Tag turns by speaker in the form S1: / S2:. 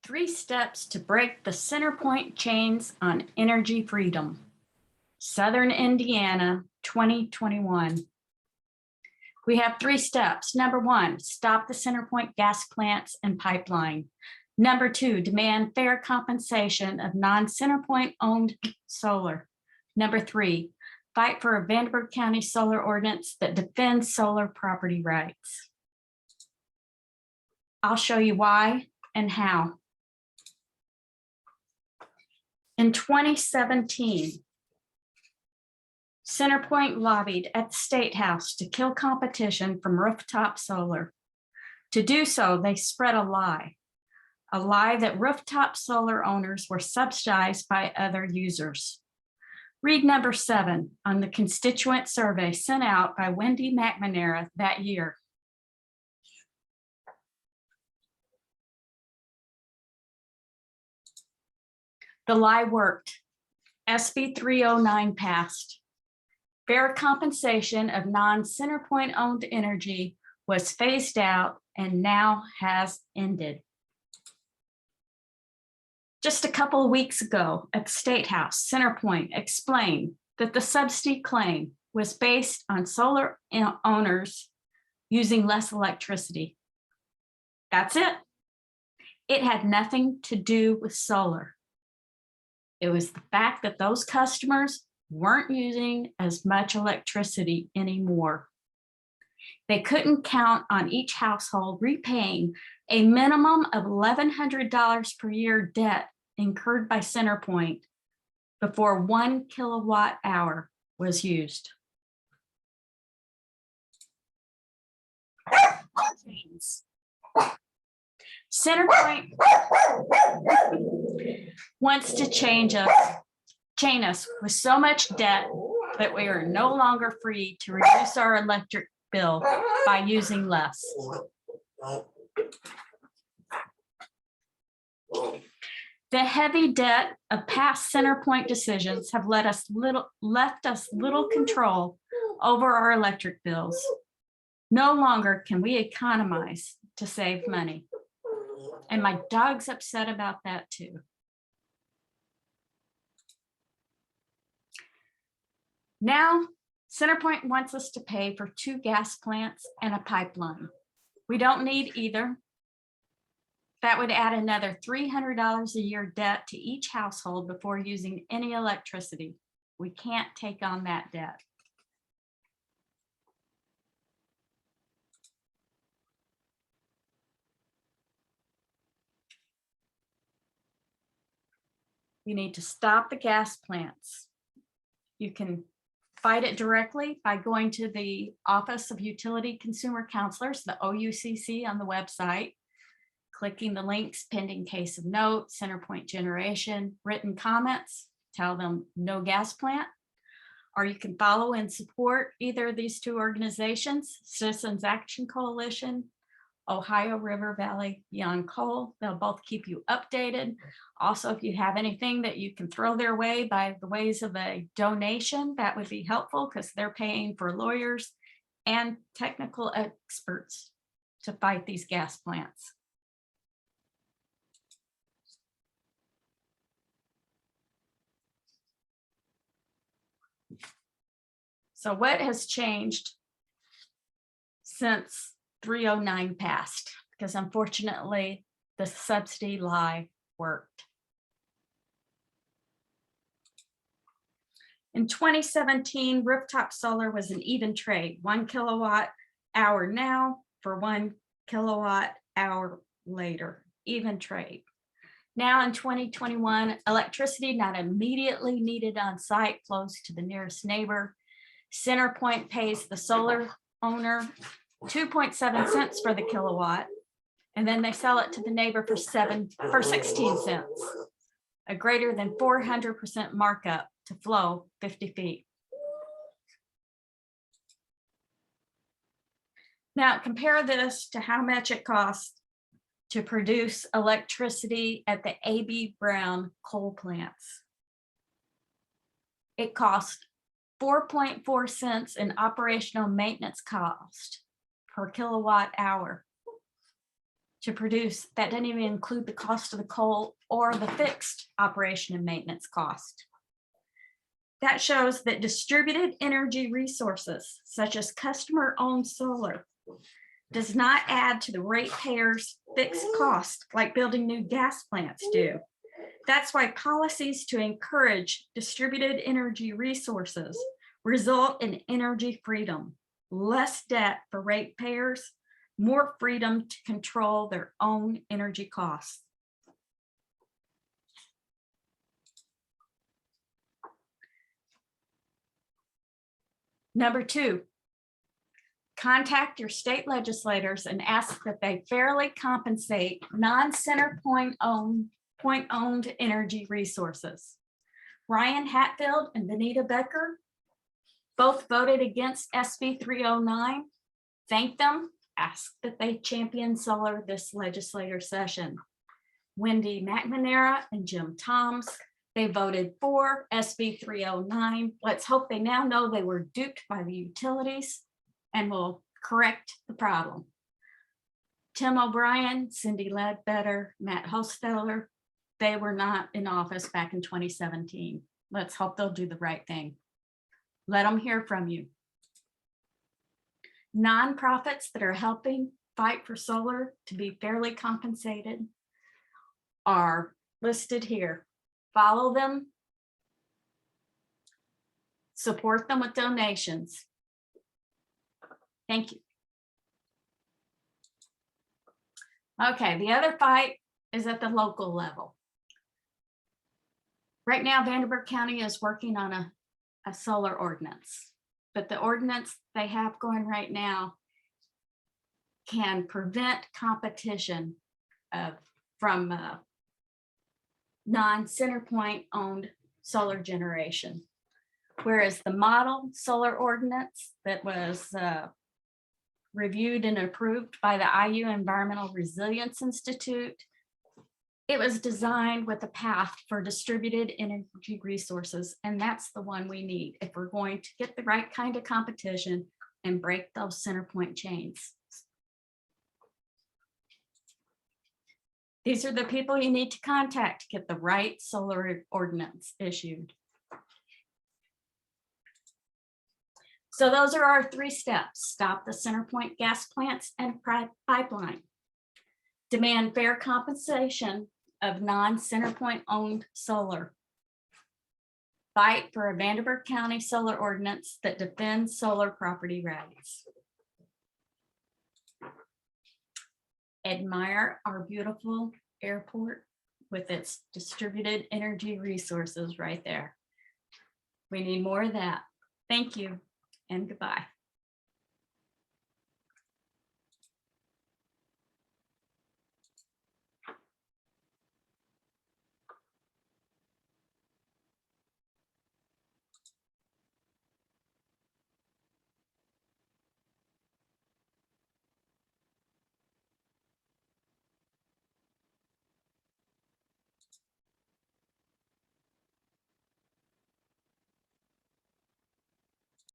S1: 3 steps to break the CenterPoint chains on energy freedom. Southern Indiana, 2021. We have 3 steps. Number 1, stop the CenterPoint gas plants and pipeline. Number 2, demand fair compensation of non-CenterPoint owned solar. Number 3, fight for a Vanderburgh County Solar ordinance that defends solar property rights. I'll show you why and how. In 2017, CenterPoint lobbied at the State House to kill competition from rooftop solar. To do so, they spread a lie that rooftop solar owners were subsidized by other users. Read number 7 on the constituent survey sent out by Wendy McNamara that year. The lie worked. SB 309 passed. Fair compensation of non-CenterPoint owned energy was phased out and now has ended. Just a couple of weeks ago at the State House, CenterPoint explained that the subsidy claim was based on solar owners using less electricity. That's it. It had nothing to do with solar. It was the fact that those customers weren't using as much electricity anymore. They couldn't count on each household repaying a minimum of $1,100 per year debt incurred by CenterPoint before 1 kilowatt hour was used. CenterPoint wants to chain us with so much debt that we are no longer free to reduce our electric bill by using less. The heavy debt of past CenterPoint decisions have left us little control over our electric bills. No longer can we economize to save money. And my dog's upset about that too. Now, CenterPoint wants us to pay for 2 gas plants and a pipeline. We don't need either. That would add another $300 a year debt to each household before using any electricity. We can't take on that debt. We need to stop the gas plants. You can fight it directly by going to the Office of Utility Consumer Counselors, the OUCC, on the website, clicking the links, pending case of note, CenterPoint generation, written comments, tell them no gas plant. Or you can follow and support either of these 2 organizations, Citizens Action Coalition, Ohio River Valley Beyond Coal. They'll both keep you updated. Also, if you have anything that you can throw their way by the ways of a donation, that would be helpful because they're paying for lawyers and technical experts to fight these gas plants. So what has changed since 309 passed? Because unfortunately, the subsidy lie worked. In 2017, rooftop solar was an even trade, 1 kilowatt hour now for 1 kilowatt hour later, even trade. Now in 2021, electricity not immediately needed on site flows to the nearest neighbor. CenterPoint pays the solar owner 2.7 cents for the kilowatt, and then they sell it to the neighbor for 16 cents, a greater than 400% markup to flow 50 feet. Now compare this to how much it costs to produce electricity at the A.B. Brown coal plants. It cost 4.4 cents in operational maintenance cost per kilowatt hour. to produce. That doesn't even include the cost of the coal or the fixed operation and maintenance cost. That shows that distributed energy resources, such as customer-owned solar, does not add to the ratepayers' fixed cost like building new gas plants do. That's why policies to encourage distributed energy resources result in energy freedom, less debt for ratepayers, more freedom to control their own energy costs. Number 2, contact your state legislators and ask that they fairly compensate non-CenterPoint owned energy resources. Ryan Hatfield and Benita Becker both voted against SB 309. Thank them. Ask that they champion solar this legislature session. Wendy McNamara and Jim Toms, they voted for SB 309. Let's hope they now know they were duped by the utilities and will correct the problem. Tim O'Brien, Cindy Ledbetter, Matt Hosteller, they were not in office back in 2017. Let's hope they'll do the right thing. Let them hear from you. Nonprofits that are helping fight for solar to be fairly compensated are listed here. Follow them, support them with donations. Thank you. Okay, the other fight is at the local level. Right now, Vanderburgh County is working on a solar ordinance, but the ordinance they have going right now can prevent competition from non-CenterPoint owned solar generation. Whereas the model solar ordinance that was reviewed and approved by the IU Environmental Resilience Institute, it was designed with a path for distributed energy resources, and that's the one we need if we're going to get the right kind of competition and break those CenterPoint chains. These are the people you need to contact to get the right solar ordinance issued. So those are our 3 steps. Stop the CenterPoint gas plants and pipeline. Demand fair compensation of non-CenterPoint owned solar. Fight for a Vanderburgh County solar ordinance that defends solar property rights. Admire our beautiful airport with its distributed energy resources right there. We need more of that. Thank you and goodbye.